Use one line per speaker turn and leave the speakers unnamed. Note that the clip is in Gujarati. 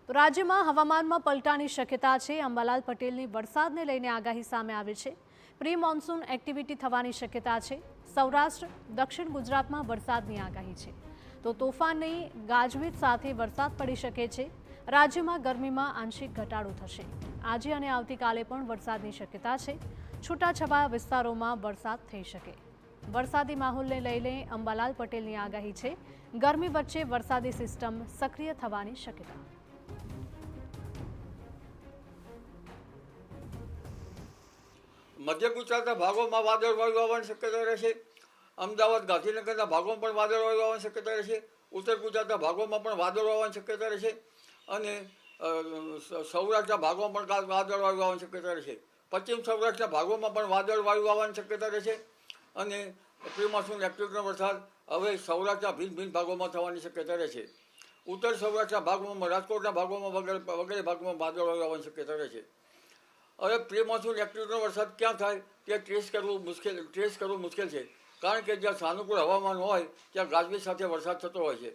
તો રાજ્યમાં હવામાનમાં પલટાની શક્યતા છે। અંબાલાલ પટેલની વરસાદને લઈને આગાહી સામે આવી છે। પ્રી મોન્સૂન એક્ટિવિટી થવાની શક્યતા છે। સૌરાષ્ટ્ર દક્ષિણ ગુજરાતમાં વરસાદની આગાહી છે, તો તોફાનની ગાજવીજ સાથે વરસાદ પડી શકે છે। રાજ્યમાં ગરમીમાં આંશિક ઘટાડો થશે। આજે અને આવતીકાલે પણ વરસાદની શક્યતા છે। છૂટાછવાયા વિસ્તારોમાં વરસાદ થઈ શકે। વરસાદી માહોલને લઈને અંબાલાલ પટેલની આગાહી છે। ગરમી વચ્ચે વરસાદી સિસ્ટમ સક્રિય થવાની શક્યતા।
મધ્ય ગુજરાતના ભાગોમાં વાદળવાયુ આવવાની શક્યતા રહેશે। અમદાવાદ ગાંધીનગરના ભાગોમાં પણ વાદળવાયુ આવવાની શક્યતા રહેશે। ઉત્તર ગુજરાતના ભાગોમાં પણ વાદળો આવવાની શક્યતા રહેશે અને સૌરાષ્ટ્રના ભાગોમાં પણ વાદળવાયુ આવવાની શક્યતા રહેશે। પશ્ચિમ સૌરાષ્ટ્રના ભાગોમાં પણ વાદળવાયુ આવવાની શક્યતા રહેશે અને પ્રી મોન્સૂન એક્ટિવિટીનો વરસાદ હવે સૌરાષ્ટ્રના ભિન્ન ભિન્ન ભાગોમાં થવાની શક્યતા રહેશે। ઉત્તર સૌરાષ્ટ્રના ભાગોમાં, રાજકોટના ભાગોમાં વગેરે ભાગોમાં વાદળવાયુ આવવાની શક્યતા રહેશે। હવે પ્રી મોન્સૂન એક્ટિવિટીનો વરસાદ ક્યાં થાય તે ટ્રેસ કરવું મુશ્કેલ છે, કારણ કે જ્યાં સાનુકૂળ હવામાન હોય ત્યાં ગાજવીજ સાથે વરસાદ થતો હોય છે।